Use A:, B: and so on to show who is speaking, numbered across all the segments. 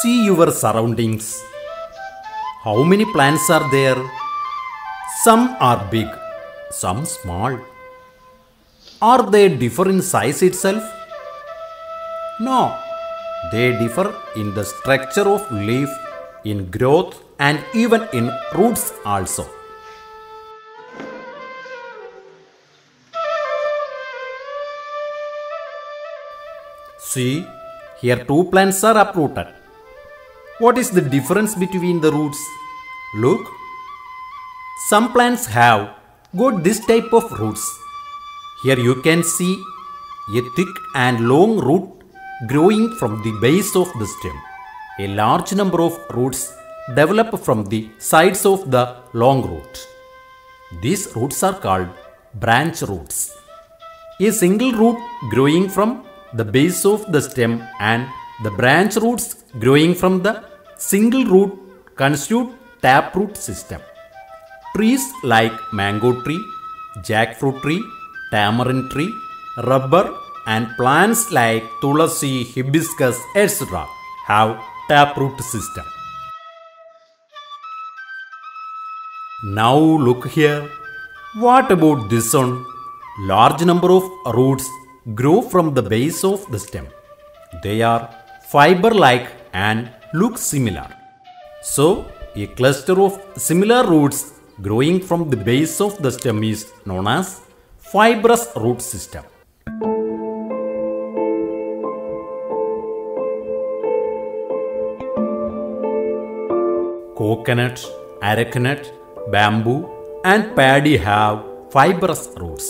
A: See your surroundings. How many plants are there? Some are big, some small. Are they differ in size itself? No, they differ in the structure of leaf, in growth and even in roots also. See, here two plants are uprooted. What is the difference between the roots? Look, some plants have got this type of roots. Here you can see a thick and long root growing from the base of the stem. A large number of roots develop from the sides of the long root. These roots are called branch roots. A single root growing from the base of the stem and the branch roots growing from the single root constitute taproot system. Trees like mango tree, jackfruit tree, tamarind tree, rubber and plants like tulasi, hibiscus, etc. have taproot system. Now look here. What about this one? Large number of roots grow from the base of the stem. They are fiber-like and look similar. So, a cluster of similar roots growing from the base of the stem is known as fibrous root system. Coconut, arecanut, bamboo and paddy have fibrous roots.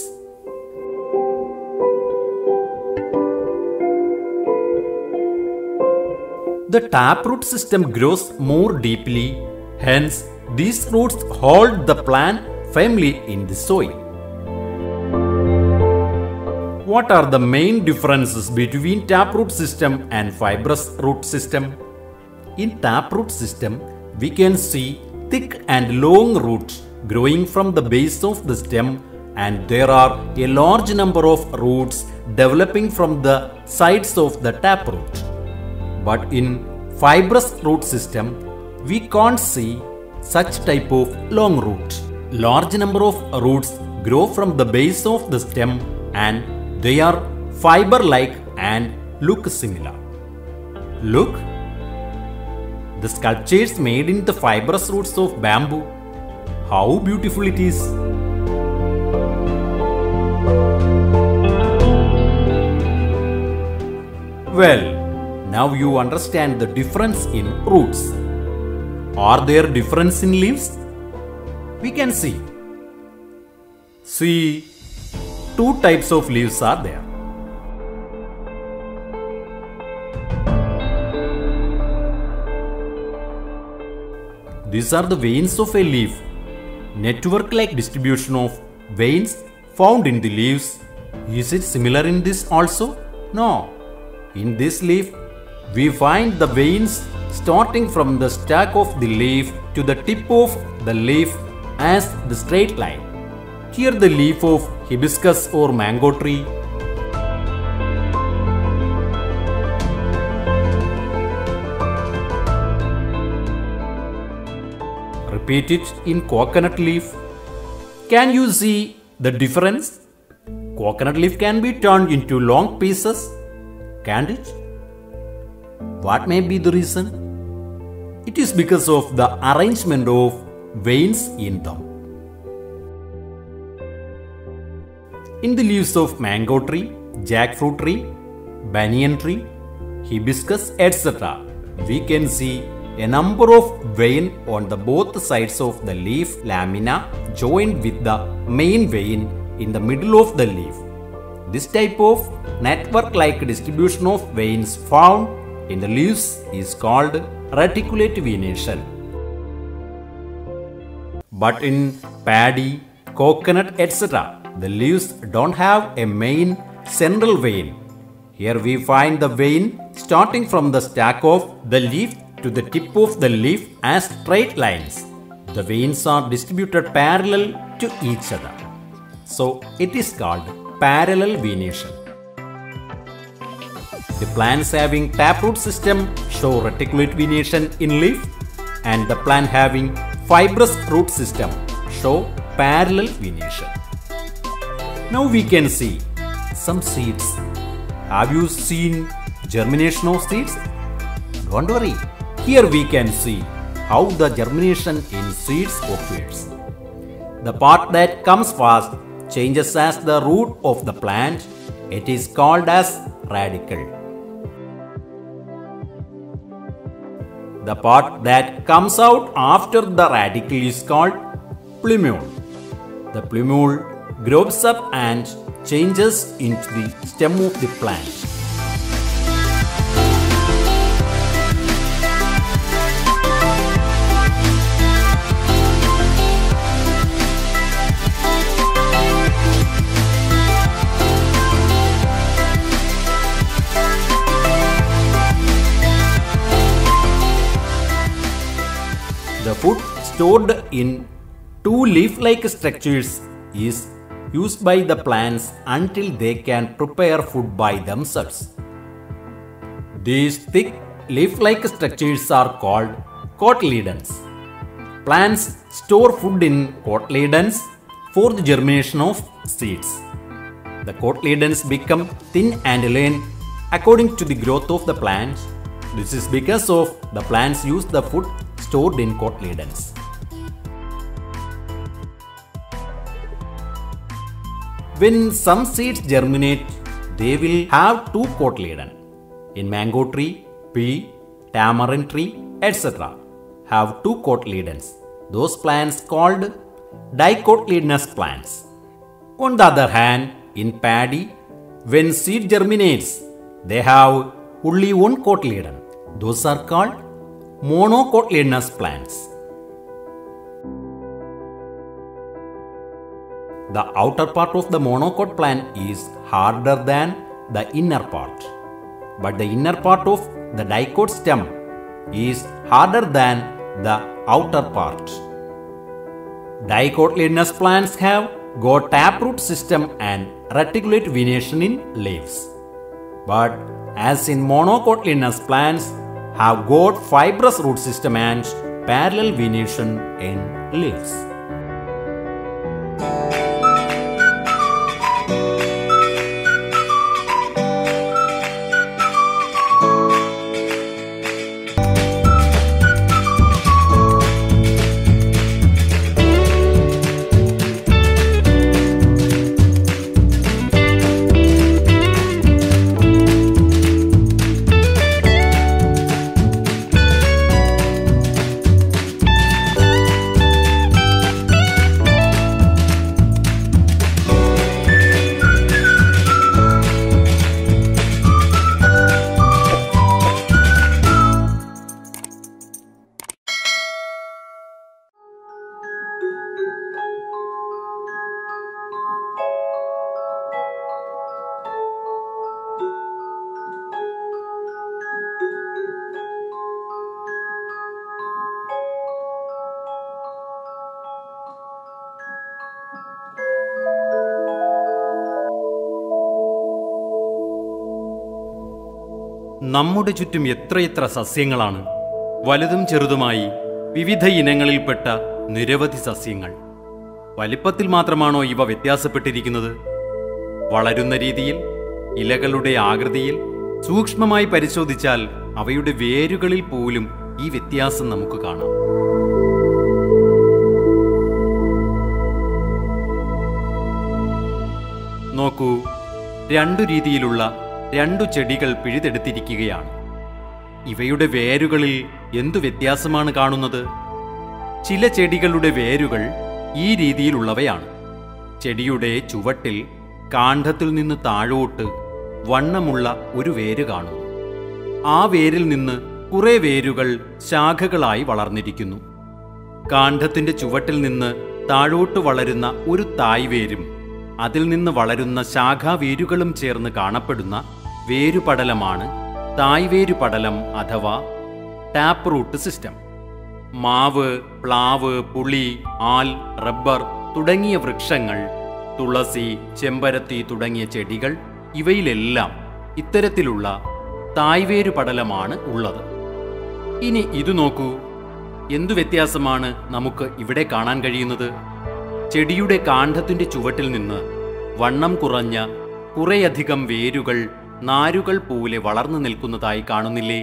A: The taproot system grows more deeply, hence these roots hold the plant firmly in the soil. What are the main differences between taproot system and fibrous root system? In taproot system, we can see thick and long roots growing from the base of the stem, and there are a large number of roots developing from the sides of the taproot. But in fibrous root system, we can't see such type of long root. Large number of roots grow from the base of the stem and they are fiber-like and look similar. Look, the sculptures made in the fibrous roots of bamboo. How beautiful it is! Well, now you understand the difference in roots. Are there difference in leaves? We can see. See, two types of leaves are there. These are the veins of a leaf. Network-like distribution of veins found in the leaves. Is it similar in this also? No. In this leaf, we find the veins starting from the stalk of the leaf to the tip of the leaf as the straight line. Here the leaf of hibiscus or mango tree. Repeat it in coconut leaf. Can you see the difference? Coconut leaf can be turned into long pieces, can't it? What may be the reason? It is because of the arrangement of veins in them. In the leaves of mango tree, jackfruit tree, banyan tree, hibiscus, etc., we can see a number of veins on the both sides of the leaf lamina joined with the main vein in the middle of the leaf. This type of network-like distribution of veins found in the leaves is called reticulate venation. But in paddy, coconut, etc., the leaves don't have a main central vein. Here we find the vein starting from the stalk of the leaf to the tip of the leaf as straight lines. The veins are distributed parallel to each other. So it is called parallel venation. The plants having taproot system show reticulate venation in leaf, and the plant having fibrous root system show parallel venation. Now we can see some seeds. Have you seen germination of seeds? Don't worry. Here we can see how the germination in seeds occurs. The part that comes first changes as the root of the plant. It is called as radicle. The part that comes out after the radicle is called plumule. The plumule grows up and changes into the stem of the plant. The food stored in two leaf-like structures is used by the plants until they can prepare food by themselves. These thick leaf-like structures are called cotyledons. Plants store food in cotyledons for the germination of seeds. The cotyledons become thin and lean according to the growth of the plant. This is because of the plants use the food stored in cotyledons. When some seeds germinate, they will have two cotyledons. In mango tree, pea, tamarind tree, etc. have two cotyledons. Those plants called dicotyledonous plants. On the other hand, in paddy, when seed germinates, they have only one cotyledon. Those are called monocotyledonous plants. The outer part of the monocot plant is harder than the inner part, but the inner part of the dicot stem is harder than the outer part. Dicotyledonous plants have got taproot system and reticulate venation in leaves, but as in monocotyledonous plants have got fibrous root system and parallel venation in leaves. നമ്മുടെ ചുറ്റും എത്രയെത്ര സസ്യങ്ങളാണ്. വലുതും ചെറുതുമായി വിവിധ ഇനങ്ങളിൽപ്പെട്ട നിരവധി സസ്യങ്ങൾ. വലിപ്പത്തിൽ മാത്രമാണോ ഇവ വ്യത്യാസപ്പെട്ടിരിക്കുന്നത്? വളരുന്ന രീതിയിൽ, ഇലകളുടെ ആകൃതിയിൽ സൂക്ഷ്മമായി പരിശോധിച്ചാൽ അവയുടെ വേരുകളിൽ പോലും ഈ വ്യത്യാസം നമുക്ക് കാണാം. നോക്കൂ, രണ്ടു രീതിയിലുള്ള രണ്ടു ചെടികൾ പിഴുതെടുത്തിരിക്കുകയാണ്. ഇവയുടെ വേരുകളിൽ എന്തു വ്യത്യാസമാണ് കാണുന്നത്? ചില ചെടികളുടെ വേരുകൾ ഈ രീതിയിലുള്ളവയാണ്. ചെടിയുടെ ചുവട്ടിൽ കാണ്ഡത്തിൽ നിന്ന് താഴോട്ട് വണ്ണമുള്ള ഒരു വേര് കാണും. ആ വേരിൽ നിന്ന് കുറെ വേരുകൾ ശാഖകളായി വളർന്നിരിക്കുന്നു. കാണ്ഡത്തിന്റെ ചുവട്ടിൽ നിന്ന് താഴോട്ട് വളരുന്ന ഒരു തായ്വേരും അതിൽ നിന്ന് വളരുന്ന ശാഖാവേരുകളും ചേർന്ന് കാണപ്പെടുന്ന വേരുപടലമാണ് തായ്വേരുപടലം അഥവാ ടാപ്പ് റൂട്ട് സിസ്റ്റം. മാവ്, പ്ലാവ്, പുളി, ആൽ, റബ്ബർ തുടങ്ങിയ വൃക്ഷങ്ങൾ, തുളസി, ചെമ്പരത്തി തുടങ്ങിയ ചെടികൾ, ഇവയിലെല്ലാം ഇത്തരത്തിലുള്ള തായ്വേരുപടലമാണ് ഉള്ളത്. ഇനി ഇത് നോക്കൂ, എന്തു വ്യത്യാസമാണ് നമുക്ക് ഇവിടെ കാണാൻ കഴിയുന്നത്? ചെടിയുടെ കാണ്ഡത്തിന്റെ ചുവട്ടിൽ നിന്ന് വണ്ണം കുറഞ്ഞ കുറേയധികം വേരുകൾ നാരുകൾ പോലെ വളർന്നു നിൽക്കുന്നതായി കാണുന്നില്ലേ?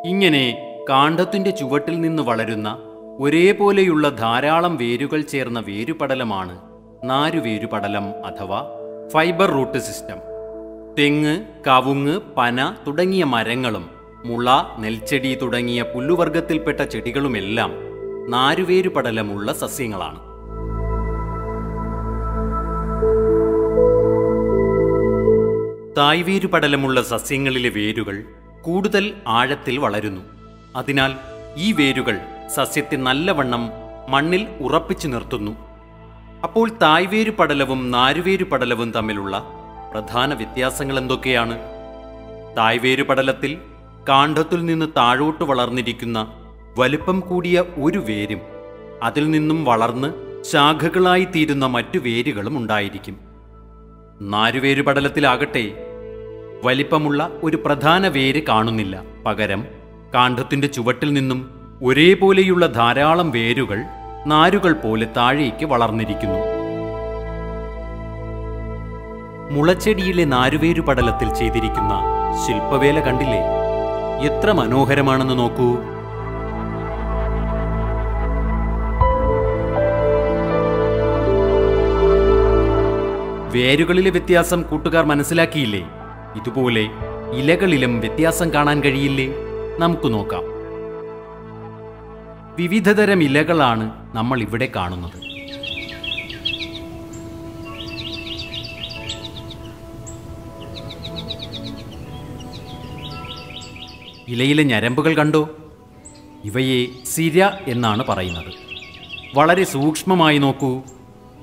A: ഇങ്ങനെ കാണ്ഡത്തിന്റെ ചുവട്ടിൽ നിന്ന് വളരുന്ന ഒരേപോലെയുള്ള ധാരാളം വേരുകൾ ചേർന്ന വേരുപടലമാണ് നാരുവേരുപടലം അഥവാ ഫൈബർ റൂട്ട് സിസ്റ്റം. തെങ്ങ്, കവുങ്ങ്, പന തുടങ്ങിയ മരങ്ങളും മുള, നെൽച്ചെടി തുടങ്ങിയ പുല്ലുവർഗത്തിൽപ്പെട്ട ചെടികളുമെല്ലാം നാരുവേരുപടലമുള്ള സസ്യങ്ങളാണ്. തായ്വേരുപടലമുള്ള സസ്യങ്ങളിലെ വേരുകൾ കൂടുതൽ ആഴത്തിൽ വളരുന്നു. അതിനാൽ ഈ വേരുകൾ സസ്യത്തെ നല്ലവണ്ണം മണ്ണിൽ ഉറപ്പിച്ചു നിർത്തുന്നു. അപ്പോൾ തായ്വേരുപടലവും നാരുവേരുപടലവും തമ്മിലുള്ള പ്രധാന വ്യത്യാസങ്ങൾ എന്തൊക്കെയാണ്? തായ്വേരുപടലത്തിൽ കാണ്ഡത്തിൽ നിന്ന് താഴോട്ട് വളർന്നിരിക്കുന്ന വലുപ്പം കൂടിയ ഒരു വേരും അതിൽ നിന്നും വളർന്ന് ശാഖകളായി തീരുന്ന മറ്റു വേരുകളും ഉണ്ടായിരിക്കും. നാരുവേരുപടലത്തിലാകട്ടെ വലിപ്പമുള്ള ഒരു പ്രധാന വേര് കാണുന്നില്ല. പകരം കാണ്ഡത്തിന്റെ ചുവട്ടിൽ നിന്നും ഒരേപോലെയുള്ള ധാരാളം വേരുകൾ നാരുകൾ പോലെ താഴേക്ക് വളർന്നിരിക്കുന്നു. മുളച്ചെടിയിലെ നാരുവേരുപടലത്തിൽ ചെയ്തിരിക്കുന്ന ശില്പവേല കണ്ടില്ലേ? എത്ര മനോഹരമാണെന്ന് നോക്കൂ. വേരുകളിലെ വ്യത്യാസം കൂട്ടുകാർ മനസ്സിലാക്കിയില്ലേ? ഇതുപോലെ ഇലകളിലും വ്യത്യാസം കാണാൻ കഴിയില്ലേ? നമുക്ക് നോക്കാം. വിവിധതരം ഇലകളാണ് നമ്മൾ ഇവിടെ കാണുന്നത്. ഇലയിലെ ഞരമ്പുകൾ കണ്ടോ? ഇവയെ സിര എന്നാണ് പറയുന്നത്. വളരെ സൂക്ഷ്മമായി നോക്കൂ.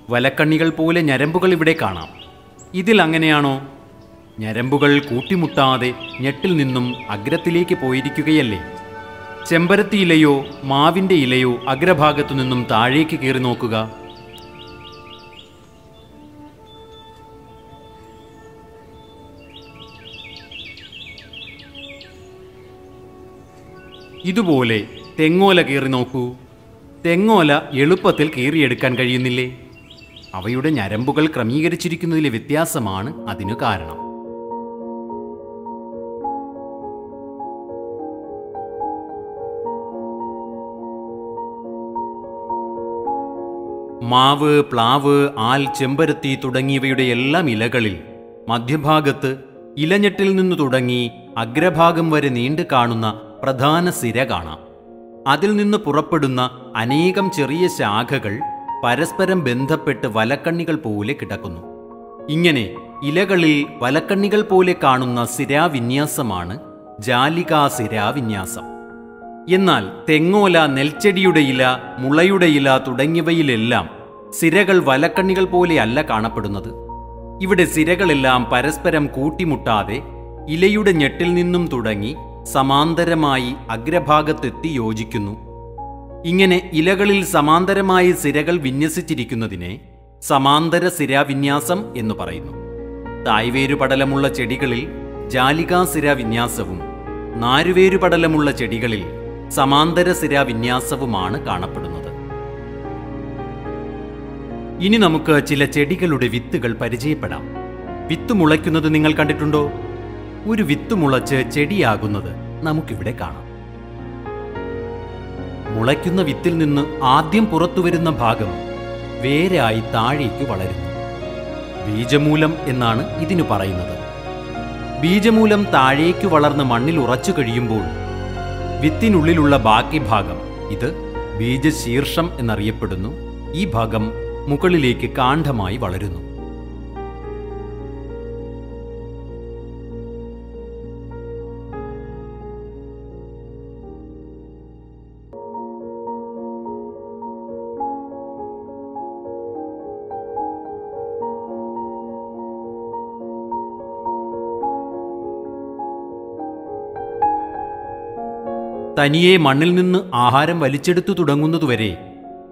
A: വലക്കണ്ണികൾ പോലെ ഞരമ്പുകൾ ഇവിടെ കാണാം. ഇതിൽ അങ്ങനെയാണോ? ഞരമ്പുകൾ കൂട്ടിമുട്ടാതെ ഞെട്ടിൽ നിന്നും അഗ്രത്തിലേക്ക് പോയിരിക്കുകയല്ലേ? ചെമ്പരത്തി ഇലയോ മാവിൻ്റെ ഇലയോ അഗ്രഭാഗത്തു നിന്നും താഴേക്ക് കയറി നോക്കുക. ഇതുപോലെ തെങ്ങോല കീറി നോക്കൂ. തെങ്ങോല എളുപ്പത്തിൽ കീറിയെടുക്കാൻ കഴിയുന്നില്ലേ? അവയുടെ ഞരമ്പുകൾ ക്രമീകരിച്ചിരിക്കുന്നതിലെ വ്യത്യാസമാണ് അതിനു കാരണം. മാവ്, പ്ലാവ്, ആൽ, ചെമ്പരത്തി തുടങ്ങിയവയുടെ എല്ലാം ഇലകളിൽ മധ്യഭാഗത്ത് ഇലഞ്ഞെട്ടിൽ നിന്നു തുടങ്ങി അഗ്രഭാഗം വരെ നീണ്ടു കാണുന്ന പ്രധാന സിര കാണാം. അതിൽ നിന്ന് പുറപ്പെടുന്ന അനേകം ചെറിയ ശാഖകൾ പരസ്പരം ബന്ധപ്പെട്ട് വലക്കണ്ണികൾ പോലെ കിടക്കുന്നു. ഇങ്ങനെ ഇലകളിൽ വലക്കണ്ണികൾ പോലെ കാണുന്ന സിരാവിന്യാസമാണ് ജാലികാസിരാവിന്യാസം. എന്നാൽ തെങ്ങോല, നെൽച്ചെടിയുടെ ഇല, മുളയുടെ ഇല തുടങ്ങിയവയിലെല്ലാം സിരകൾ വലക്കണ്ണികൾ പോലെയല്ല കാണപ്പെടുന്നത്. ഇവിടെ സിരകളെല്ലാം പരസ്പരം കൂട്ടിമുട്ടാതെ ഇലയുടെ ഞെട്ടിൽ നിന്നും തുടങ്ങി സമാന്തരമായി അഗ്രഭാഗത്തെത്തി യോജിക്കുന്നു. ഇങ്ങനെ ഇലകളിൽ സമാന്തരമായി സിരകൾ വിന്യസിച്ചിരിക്കുന്നതിനെ സമാന്തര സിരാവിന്യാസം എന്ന് പറയുന്നു. തായ്വേരുപടലമുള്ള ചെടികളിൽ ജാലികാസിരാവിന്യാസവും നാരുവേരുപടലമുള്ള ചെടികളിൽ സമാന്തര സിരാവിന്യാസവുമാണ് കാണപ്പെടുന്നത്. ഇനി നമുക്ക് ചില ചെടികളുടെ വിത്തുകൾ പരിചയപ്പെടാം. വിത്ത് മുളയ്ക്കുന്നത് നിങ്ങൾ കണ്ടിട്ടുണ്ടോ? ഒരു വിത്ത് മുളച്ച് ചെടിയാകുന്നത് നമുക്കിവിടെ കാണാം. മുളയ്ക്കുന്ന വിത്തിൽ നിന്ന് ആദ്യം പുറത്തുവരുന്ന ഭാഗം വേരായി താഴേക്ക് വളരുന്നു. ബീജമൂലം എന്നാണ് ഇതിനു പറയുന്നത്. ബീജമൂലം താഴേക്ക് വളർന്ന് മണ്ണിൽ ഉറച്ചു കഴിയുമ്പോൾ വിത്തിനുള്ളിലുള്ള ബാക്കി ഭാഗം, ഇത് ബീജശീർഷം എന്നറിയപ്പെടുന്നു. ഈ ഭാഗം മുകളിലേക്ക് കാണ്ഡമായി വളരുന്നു. തനിയെ മണ്ണിൽ നിന്ന് ആഹാരം വലിച്ചെടുത്തു തുടങ്ങുന്നതുവരെ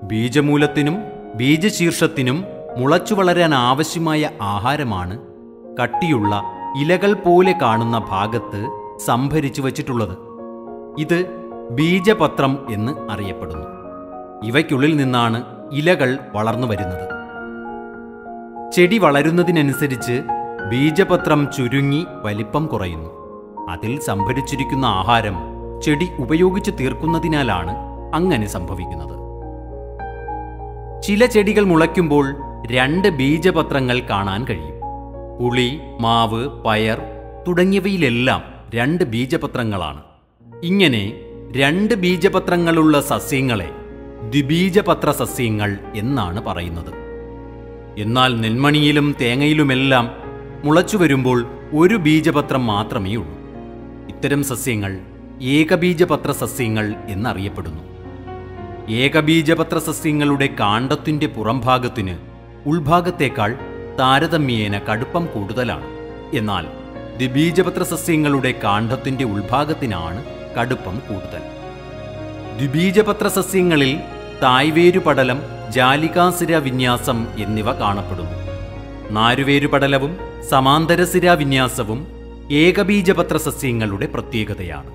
A: ബീജമൂലത്തിനും ബീജശീർഷത്തിനും മുളച്ചു വളരാൻ ആവശ്യമായ ആഹാരമാണ് കട്ടിയുള്ള ഇലകൾ പോലെ കാണുന്ന ഭാഗത്ത് സംഭരിച്ചു വച്ചിട്ടുള്ളത്. ഇത് ബീജപത്രം എന്ന് അറിയപ്പെടുന്നു. ഇവയ്ക്കുള്ളിൽ നിന്നാണ് ഇലകൾ വളർന്നു വരുന്നത്. ചെടി വളരുന്നതിനനുസരിച്ച് ബീജപത്രം ചുരുങ്ങി വലിപ്പം കുറയുന്നു. അതിൽ സംഭരിച്ചിരിക്കുന്ന ആഹാരം ചെടി ഉപയോഗിച്ച് തീർക്കുന്നതിനാലാണ് അങ്ങനെ സംഭവിക്കുന്നത്. ചില ചെടികൾ മുളയ്ക്കുമ്പോൾ 2 ബീജപത്രങ്ങൾ കാണാൻ കഴിയും. പുളി, മാവ്, പയർ തുടങ്ങിയവയിലെല്ലാം 2 ബീജപത്രങ്ങളാണ്. ഇങ്ങനെ 2 ബീജപത്രങ്ങളുള്ള സസ്യങ്ങളെ ദ്വിബീജപത്ര സസ്യങ്ങൾ എന്നാണ് പറയുന്നത്. എന്നാൽ നെൽമണിയിലും തേങ്ങയിലുമെല്ലാം മുളച്ചു വരുമ്പോൾ 1 ബീജപത്രം മാത്രമേ ഉള്ളൂ. ഇത്തരം സസ്യങ്ങൾ ഏകബീജപത്ര സസ്യങ്ങൾ എന്നറിയപ്പെടുന്നു. ഏകബീജപത്ര സസ്യങ്ങളുടെ കാണ്ഡത്തിന്റെ പുറംഭാഗത്തിന് ഉൾഭാഗത്തേക്കാൾ താരതമ്യേന കടുപ്പം കൂടുതലാണ്. എന്നാൽ ദ്വിബീജപത്ര സസ്യങ്ങളുടെ കാണ്ഡത്തിന്റെ ഉൾഭാഗത്തിനാണ് കടുപ്പം കൂടുതൽ. ദ്വിബീജപത്ര സസ്യങ്ങളിൽ തായ്വേരുപടലം, ജാലികാസിര വിന്യാസം എന്നിവ കാണപ്പെടുന്നു. നാരുവേരുപടലവും സമാന്തരസിര വിന്യാസവും ഏകബീജപത്ര സസ്യങ്ങളുടെ പ്രത്യേകതയാണ്.